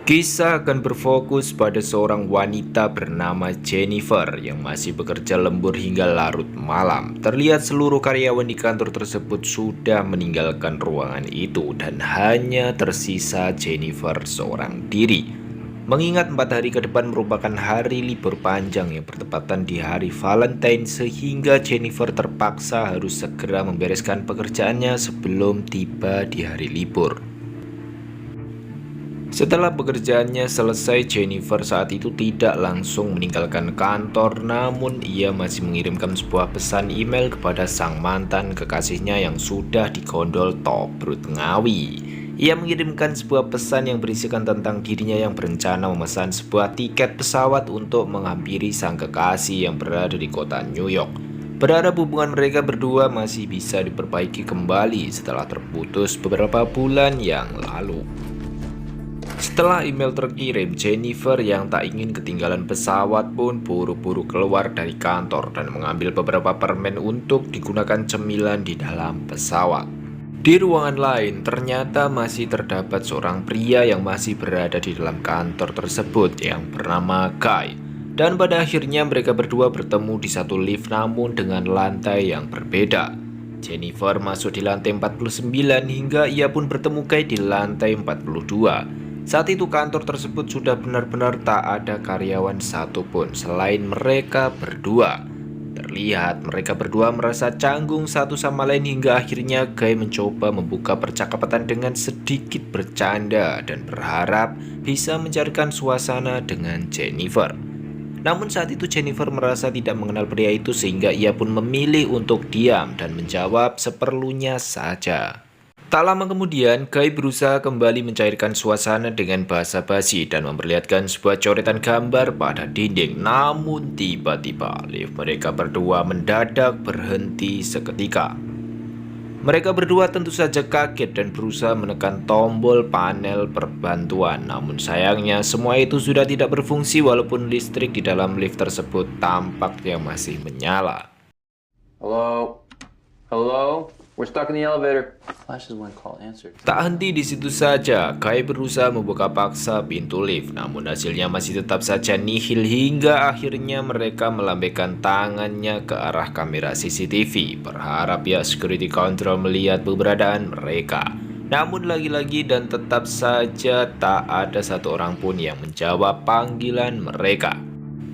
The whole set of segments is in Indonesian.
Kisah akan berfokus pada seorang wanita bernama Jennifer yang masih bekerja lembur hingga larut malam. Terlihat seluruh karyawan di kantor tersebut sudah meninggalkan ruangan itu dan hanya tersisa Jennifer seorang diri. Mengingat 4 hari ke depan merupakan hari libur panjang yang bertepatan di hari Valentine, sehingga Jennifer terpaksa harus segera membereskan pekerjaannya sebelum tiba di hari libur. Setelah pekerjaannya selesai, Jennifer saat itu tidak langsung meninggalkan kantor, namun ia masih mengirimkan sebuah pesan email kepada sang mantan kekasihnya yang sudah digondol Tobrut Ngawi. Ia mengirimkan sebuah pesan yang berisikan tentang dirinya yang berencana memesan sebuah tiket pesawat untuk menghampiri sang kekasih yang berada di kota New York. Berharap hubungan mereka berdua masih bisa diperbaiki kembali setelah terputus beberapa bulan yang lalu. Setelah email terkirim, Jennifer yang tak ingin ketinggalan pesawat pun buru-buru keluar dari kantor dan mengambil beberapa permen untuk digunakan cemilan di dalam pesawat. Di ruangan lain, ternyata masih terdapat seorang pria yang masih berada di dalam kantor tersebut yang bernama Guy. Dan pada akhirnya mereka berdua bertemu di satu lift namun dengan lantai yang berbeda. Jennifer masuk di lantai 49 hingga ia pun bertemu Guy di lantai 42. Saat itu kantor tersebut sudah benar-benar tak ada karyawan satupun selain mereka berdua. Terlihat mereka berdua merasa canggung satu sama lain hingga akhirnya Guy mencoba membuka percakapan dengan sedikit bercanda dan berharap bisa mencarikan suasana dengan Jennifer. Namun saat itu Jennifer merasa tidak mengenal pria itu sehingga ia pun memilih untuk diam dan menjawab seperlunya saja. Tak lama kemudian, Guy berusaha kembali mencairkan suasana dengan basa-basi dan memperlihatkan sebuah coretan gambar pada dinding. Namun tiba-tiba lift mereka berdua mendadak berhenti seketika. Mereka berdua tentu saja kaget dan berusaha menekan tombol panel perbantuan. Namun sayangnya semua itu sudah tidak berfungsi walaupun listrik di dalam lift tersebut tampaknya masih menyala. Hello? Hello? We're stuck in the elevator. Flashes when call answered. Tak henti di situ saja, Guy berusaha membuka paksa pintu lift, namun hasilnya masih tetap saja nihil hingga akhirnya mereka melambaikan tangannya ke arah kamera CCTV, berharap pihak security control melihat keberadaan mereka. Namun lagi-lagi dan tetap saja tak ada satu orang pun yang menjawab panggilan mereka.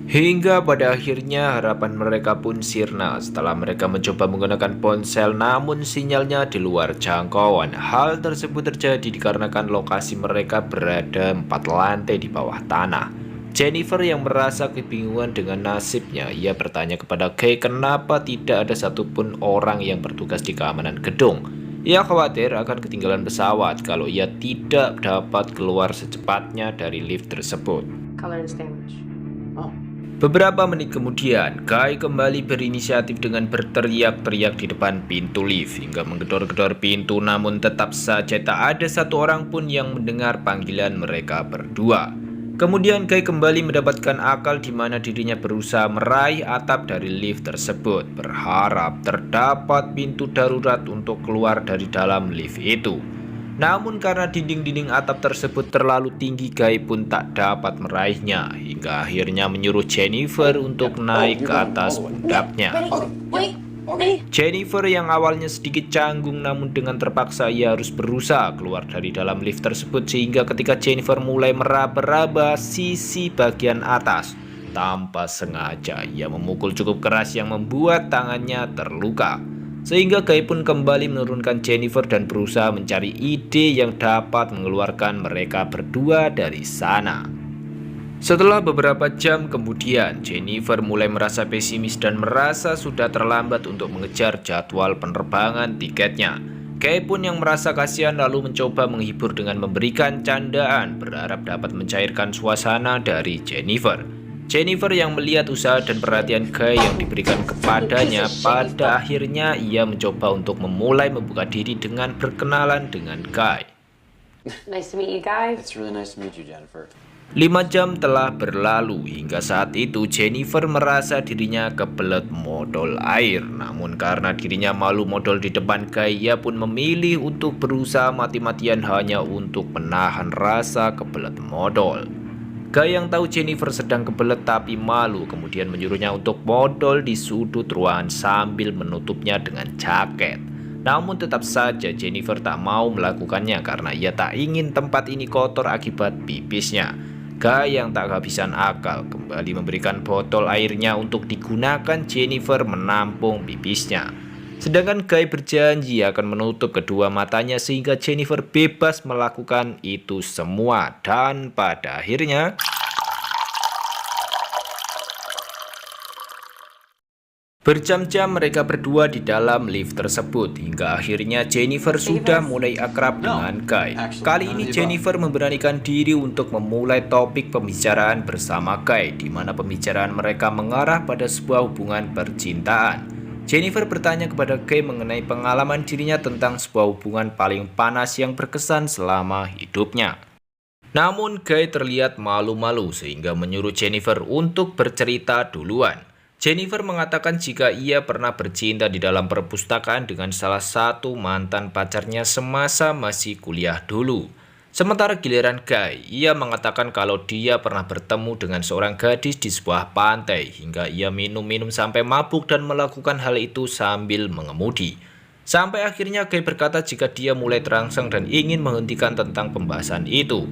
Hingga pada akhirnya harapan mereka pun sirna setelah mereka mencoba menggunakan ponsel namun sinyalnya di luar jangkauan. Hal tersebut terjadi dikarenakan lokasi mereka berada 4 lantai di bawah tanah. Jennifer yang merasa kebingungan dengan nasibnya, ia bertanya kepada Guy kenapa tidak ada satupun orang yang bertugas di keamanan gedung. Ia khawatir akan ketinggalan pesawat kalau ia tidak dapat keluar secepatnya dari lift tersebut. Color and sandwich. Oh. Beberapa menit kemudian, Guy kembali berinisiatif dengan berteriak-teriak di depan pintu lift hingga menggedor-gedor pintu, namun tetap saja tak ada satu orang pun yang mendengar panggilan mereka berdua. Kemudian Guy kembali mendapatkan akal di mana dirinya berusaha meraih atap dari lift tersebut, berharap terdapat pintu darurat untuk keluar dari dalam lift itu. Namun karena dinding-dinding atap tersebut terlalu tinggi, Guy pun tak dapat meraihnya hingga akhirnya menyuruh Jennifer untuk naik ke atas pundaknya. Jennifer yang awalnya sedikit canggung namun dengan terpaksa ia harus berusaha keluar dari dalam lift tersebut sehingga ketika Jennifer mulai meraba-raba sisi bagian atas, tanpa sengaja ia memukul cukup keras yang membuat tangannya terluka. Sehingga Guy pun kembali menurunkan Jennifer dan berusaha mencari ide yang dapat mengeluarkan mereka berdua dari sana. Setelah beberapa jam kemudian, Jennifer mulai merasa pesimis dan merasa sudah terlambat untuk mengejar jadwal penerbangan tiketnya. Guy pun yang merasa kasihan lalu mencoba menghibur dengan memberikan candaan, berharap dapat mencairkan suasana dari Jennifer. Jennifer yang melihat usaha dan perhatian Guy yang diberikan kepadanya, pada akhirnya ia mencoba untuk memulai membuka diri dengan berkenalan dengan Guy. Nice to meet you guys. It's really nice to meet you, Jennifer. 5 jam telah berlalu. Hingga saat itu Jennifer merasa dirinya kebelet modal air. Namun karena dirinya malu modal di depan Guy, ia pun memilih untuk berusaha mati-matian hanya untuk menahan rasa kebelet modal. Guy yang tahu Jennifer sedang kebelet tapi malu kemudian menyuruhnya untuk modal di sudut ruangan sambil menutupnya dengan jaket. Namun tetap saja Jennifer tak mau melakukannya karena ia tak ingin tempat ini kotor akibat pipisnya. Guy yang tak kehabisan akal kembali memberikan botol airnya untuk digunakan Jennifer menampung pipisnya. Sedangkan Guy berjanji akan menutup kedua matanya sehingga Jennifer bebas melakukan itu semua. Dan pada akhirnya berjam-jam mereka berdua di dalam lift tersebut hingga akhirnya Jennifer sudah mulai akrab dengan Guy. Kali ini Jennifer memberanikan diri untuk memulai topik pembicaraan bersama Guy, di mana pembicaraan mereka mengarah pada sebuah hubungan percintaan. Jennifer bertanya kepada Guy mengenai pengalaman dirinya tentang sebuah hubungan paling panas yang berkesan selama hidupnya. Namun Guy terlihat malu-malu sehingga menyuruh Jennifer untuk bercerita duluan. Jennifer mengatakan jika ia pernah bercinta di dalam perpustakaan dengan salah satu mantan pacarnya semasa masih kuliah dulu. Sementara giliran Guy, ia mengatakan kalau dia pernah bertemu dengan seorang gadis di sebuah pantai hingga ia minum-minum sampai mabuk dan melakukan hal itu sambil mengemudi. Sampai akhirnya Guy berkata jika dia mulai terangsang dan ingin menghentikan tentang pembahasan itu.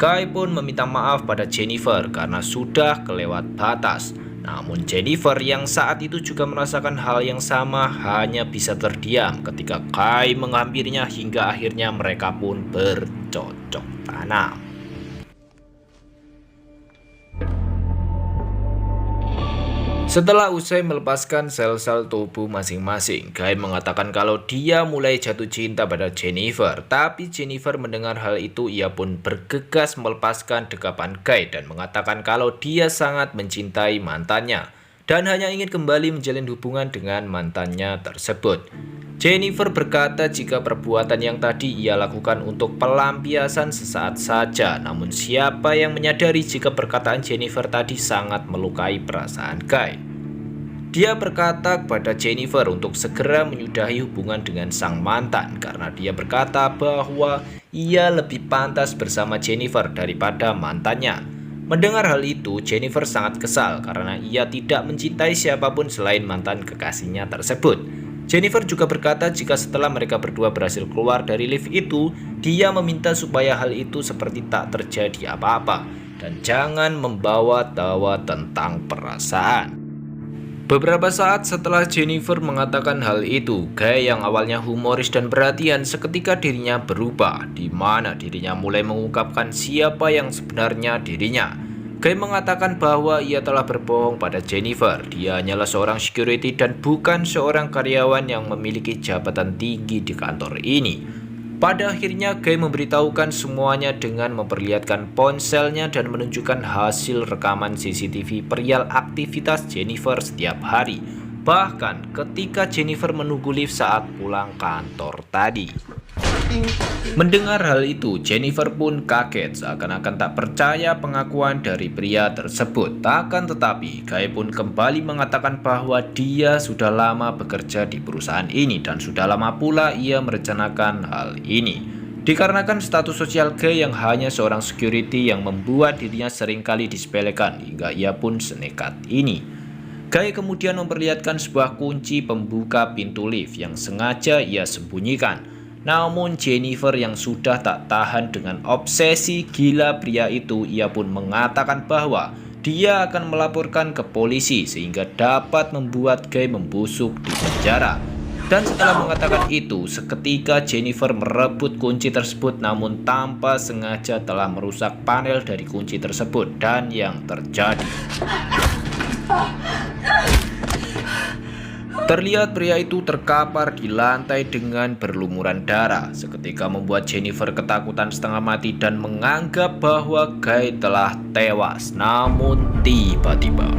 Guy pun meminta maaf pada Jennifer karena sudah kelewat batas. Namun Jennifer yang saat itu juga merasakan hal yang sama hanya bisa terdiam ketika Guy menghampirinya hingga akhirnya mereka pun bercocok tanam. Setelah usai melepaskan sel-sel tubuh masing-masing, Guy mengatakan kalau dia mulai jatuh cinta pada Jennifer. Tapi Jennifer mendengar hal itu, ia pun bergegas melepaskan dekapan Guy dan mengatakan kalau dia sangat mencintai mantannya dan hanya ingin kembali menjalin hubungan dengan mantannya tersebut. Jennifer berkata jika perbuatan yang tadi ia lakukan untuk pelampiasan sesaat saja, namun siapa yang menyadari jika perkataan Jennifer tadi sangat melukai perasaan Guy. Dia berkata kepada Jennifer untuk segera menyudahi hubungan dengan sang mantan karena dia berkata bahwa ia lebih pantas bersama Jennifer daripada mantannya. Mendengar hal itu, Jennifer sangat kesal karena ia tidak mencintai siapapun selain mantan kekasihnya tersebut. Jennifer juga berkata jika setelah mereka berdua berhasil keluar dari lift itu, dia meminta supaya hal itu seperti tak terjadi apa-apa dan jangan membawa-bawa tentang perasaan. Beberapa saat setelah Jennifer mengatakan hal itu, Guy yang awalnya humoris dan perhatian seketika dirinya berubah, di mana dirinya mulai mengungkapkan siapa yang sebenarnya dirinya. Guy mengatakan bahwa ia telah berbohong pada Jennifer. Dia hanyalah seorang security dan bukan seorang karyawan yang memiliki jabatan tinggi di kantor ini. Pada akhirnya Guy memberitahukan semuanya dengan memperlihatkan ponselnya dan menunjukkan hasil rekaman CCTV perihal aktivitas Jennifer setiap hari. Bahkan ketika Jennifer menunggu lift saat pulang kantor tadi. Mendengar hal itu, Jennifer pun kaget seakan-akan tak percaya pengakuan dari pria tersebut. Akan tetapi, Guy pun kembali mengatakan bahwa dia sudah lama bekerja di perusahaan ini dan sudah lama pula ia merencanakan hal ini. Dikarenakan status sosial Guy yang hanya seorang security yang membuat dirinya seringkali disepelekan hingga ia pun senekat ini. Guy kemudian memperlihatkan sebuah kunci pembuka pintu lift yang sengaja ia sembunyikan. Namun Jennifer yang sudah tak tahan dengan obsesi gila pria itu, ia pun mengatakan bahwa dia akan melaporkan ke polisi sehingga dapat membuat Guy membusuk di penjara. Dan setelah mengatakan itu, seketika Jennifer merebut kunci tersebut namun tanpa sengaja telah merusak panel dari kunci tersebut dan yang terjadi. Terlihat pria itu terkapar di lantai dengan berlumuran darah. Seketika membuat Jennifer ketakutan setengah mati dan menganggap bahwa Guy telah tewas. Namun tiba-tiba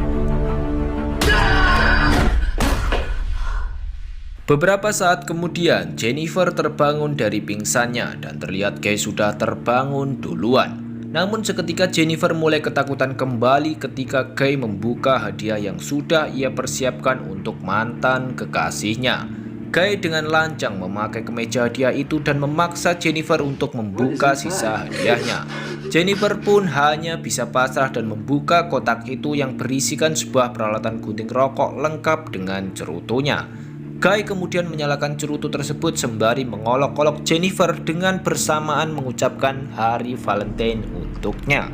beberapa saat kemudian Jennifer terbangun dari pingsannya dan terlihat Guy sudah terbangun duluan. Namun seketika Jennifer mulai ketakutan kembali ketika Guy membuka hadiah yang sudah ia persiapkan untuk mantan kekasihnya. Guy dengan lancang memakai kemeja hadiah itu dan memaksa Jennifer untuk membuka sisa hadiahnya. Jennifer pun hanya bisa pasrah dan membuka kotak itu yang berisikan sebuah peralatan gunting rokok lengkap dengan cerutunya. Guy kemudian menyalakan cerutu tersebut sembari mengolok-olok Jennifer dengan bersamaan mengucapkan Hari Valentine untuknya.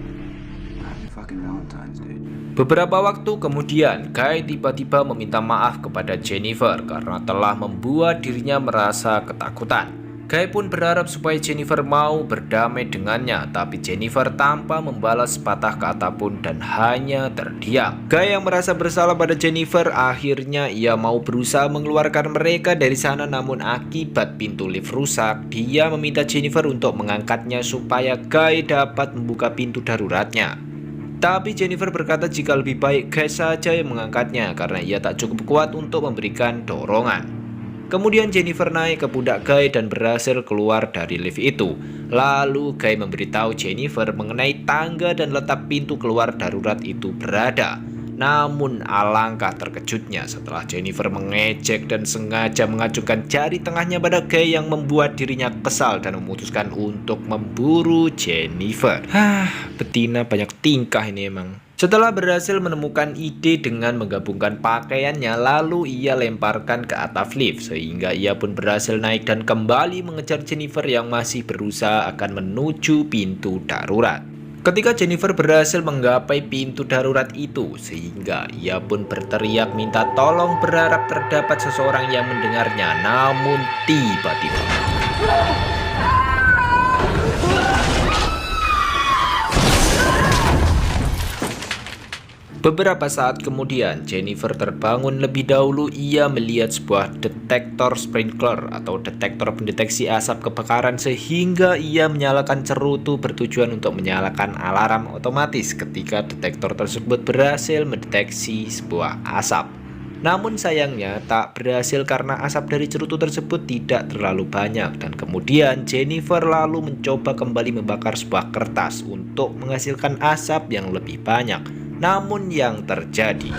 Beberapa waktu kemudian, Guy tiba-tiba meminta maaf kepada Jennifer karena telah membuat dirinya merasa ketakutan. Guy pun berharap supaya Jennifer mau berdamai dengannya, tapi Jennifer tanpa membalas sepatah kata pun dan hanya terdiam. Guy yang merasa bersalah pada Jennifer, akhirnya ia mau berusaha mengeluarkan mereka dari sana, namun akibat pintu lift rusak, dia meminta Jennifer untuk mengangkatnya supaya Guy dapat membuka pintu daruratnya. Tapi Jennifer berkata jika lebih baik Guy saja yang mengangkatnya karena ia tak cukup kuat untuk memberikan dorongan. Kemudian Jennifer naik ke pundak Guy dan berhasil keluar dari lift itu. Lalu Guy memberitahu Jennifer mengenai tangga dan letak pintu keluar darurat itu berada. Namun alangkah terkejutnya setelah Jennifer mengejek dan sengaja mengacungkan jari tengahnya pada Guy yang membuat dirinya kesal dan memutuskan untuk memburu Jennifer. Betina banyak tingkah ini emang. Setelah berhasil menemukan ide dengan menggabungkan pakaiannya, lalu ia lemparkan ke atap lift sehingga ia pun berhasil naik dan kembali mengejar Jennifer yang masih berusaha akan menuju pintu darurat. Ketika Jennifer berhasil menggapai pintu darurat itu, sehingga ia pun berteriak minta tolong berharap terdapat seseorang yang mendengarnya, namun tiba-tiba beberapa saat kemudian, Jennifer terbangun lebih dahulu. Ia melihat sebuah detektor sprinkler atau detektor pendeteksi asap kebakaran sehingga ia menyalakan cerutu bertujuan untuk menyalakan alarm otomatis ketika detektor tersebut berhasil mendeteksi sebuah asap. Namun sayangnya tak berhasil karena asap dari cerutu tersebut tidak terlalu banyak dan kemudian Jennifer lalu mencoba kembali membakar sebuah kertas untuk menghasilkan asap yang lebih banyak. Namun yang terjadi,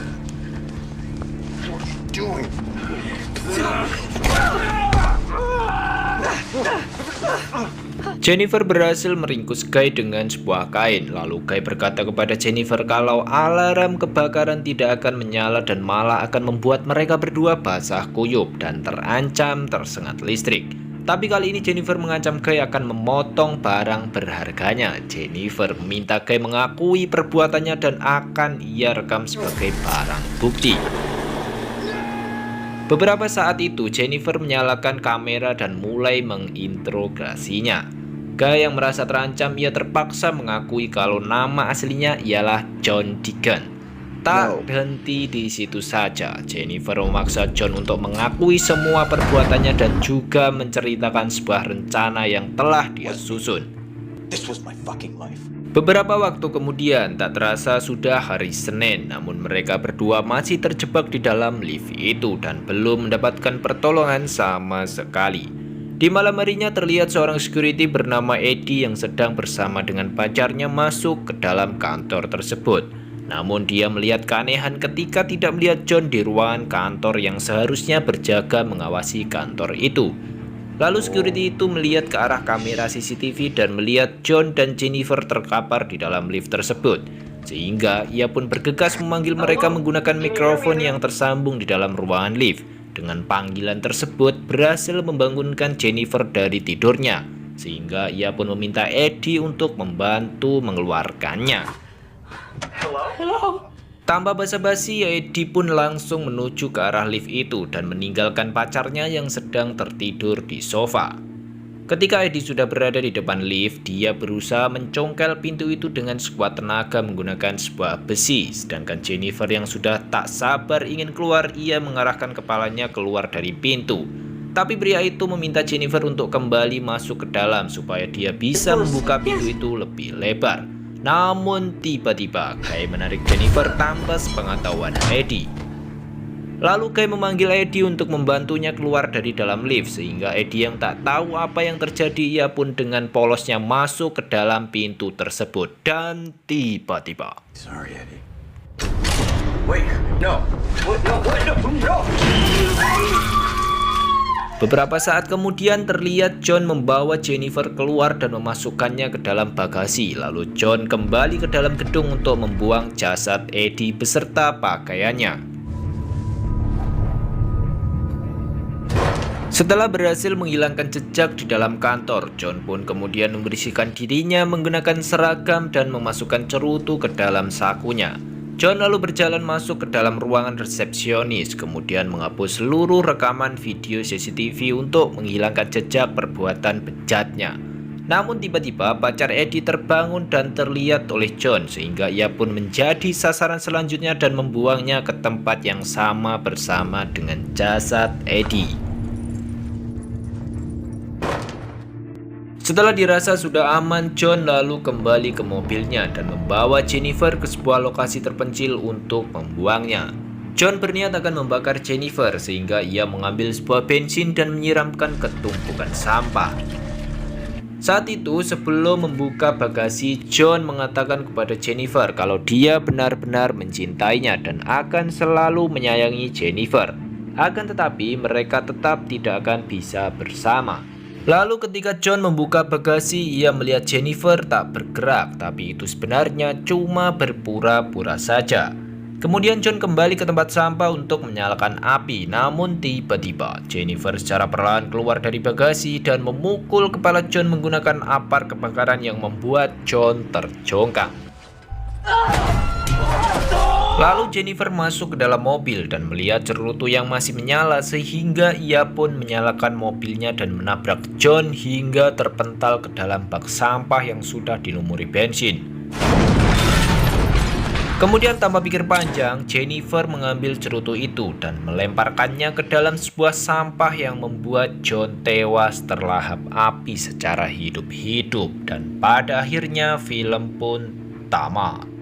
Jennifer berhasil meringkus Guy dengan sebuah kain. Lalu Guy berkata kepada Jennifer kalau alarm kebakaran tidak akan menyala dan malah akan membuat mereka berdua basah kuyup dan terancam tersengat listrik. Tapi kali ini Jennifer mengancam Guy akan memotong barang berharganya. Jennifer meminta Guy mengakui perbuatannya dan akan ia rekam sebagai barang bukti. Beberapa saat itu Jennifer menyalakan kamera dan mulai menginterogasinya. Guy yang merasa terancam, ia terpaksa mengakui kalau nama aslinya ialah John Deacon. Tak berhenti di situ saja, Jennifer memaksa John untuk mengakui semua perbuatannya dan juga menceritakan sebuah rencana yang telah dia susun. Beberapa waktu kemudian, tak terasa sudah hari Senin, namun mereka berdua masih terjebak di dalam lift itu dan belum mendapatkan pertolongan sama sekali. Di malam harinya terlihat seorang security bernama Eddie yang sedang bersama dengan pacarnya masuk ke dalam kantor tersebut. Namun dia melihat keanehan ketika tidak melihat John di ruangan kantor yang seharusnya berjaga mengawasi kantor itu. Lalu security itu melihat ke arah kamera CCTV dan melihat John dan Jennifer terkapar di dalam lift tersebut. Sehingga ia pun bergegas memanggil mereka menggunakan mikrofon yang tersambung di dalam ruangan lift. Dengan panggilan tersebut berhasil membangunkan Jennifer dari tidurnya. Sehingga ia pun meminta Eddie untuk membantu mengeluarkannya. Halo. Tanpa basa-basi, Eddie pun langsung menuju ke arah lift itu dan meninggalkan pacarnya yang sedang tertidur di sofa. Ketika Eddie sudah berada di depan lift, dia berusaha mencongkel pintu itu dengan sekuat tenaga menggunakan sebuah besi. Sedangkan Jennifer yang sudah tak sabar ingin keluar, ia mengarahkan kepalanya keluar dari pintu. Tapi pria itu meminta Jennifer untuk kembali masuk ke dalam supaya dia bisa membuka pintu itu lebih lebar. Namun tiba-tiba Guy menarik Jennifer tanpa sepengetahuan Eddie. Lalu Guy memanggil Eddie untuk membantunya keluar dari dalam lift, sehingga Eddie yang tak tahu apa yang terjadi, ia pun dengan polosnya masuk ke dalam pintu tersebut. Dan tiba-tiba Sorry, Eddie. Wait, no. What? No, what? No, no. beberapa saat kemudian terlihat John membawa Jennifer keluar dan memasukkannya ke dalam bagasi. Lalu John kembali ke dalam gedung untuk membuang jasad Eddie beserta pakaiannya. Setelah berhasil menghilangkan jejak di dalam kantor, John pun kemudian membersihkan dirinya menggunakan seragam dan memasukkan cerutu ke dalam sakunya. John lalu berjalan masuk ke dalam ruangan resepsionis, kemudian menghapus seluruh rekaman video CCTV untuk menghilangkan jejak perbuatan bejatnya. Namun tiba-tiba pacar Eddie terbangun dan terlihat oleh John, sehingga ia pun menjadi sasaran selanjutnya dan membuangnya ke tempat yang sama bersama dengan jasad Eddie. Setelah dirasa sudah aman, John lalu kembali ke mobilnya dan membawa Jennifer ke sebuah lokasi terpencil untuk membuangnya. John berniat akan membakar Jennifer, sehingga ia mengambil sebuah bensin dan menyiramkan ke tumpukan sampah. Saat itu, sebelum membuka bagasi, John mengatakan kepada Jennifer kalau dia benar-benar mencintainya dan akan selalu menyayangi Jennifer. Akan tetapi, mereka tetap tidak akan bisa bersama. Lalu ketika John membuka bagasi, ia melihat Jennifer tak bergerak, tapi itu sebenarnya cuma berpura-pura saja. Kemudian John kembali ke tempat sampah untuk menyalakan api, namun tiba-tiba Jennifer secara perlahan keluar dari bagasi dan memukul kepala John menggunakan apar kebakaran yang membuat John terjongkak. Lalu Jennifer masuk ke dalam mobil dan melihat cerutu yang masih menyala, sehingga ia pun menyalakan mobilnya dan menabrak John hingga terpental ke dalam bak sampah yang sudah dilumuri bensin. Kemudian tanpa pikir panjang, Jennifer mengambil cerutu itu dan melemparkannya ke dalam sebuah sampah yang membuat John tewas terlahap api secara hidup-hidup. Dan pada akhirnya film pun tamat.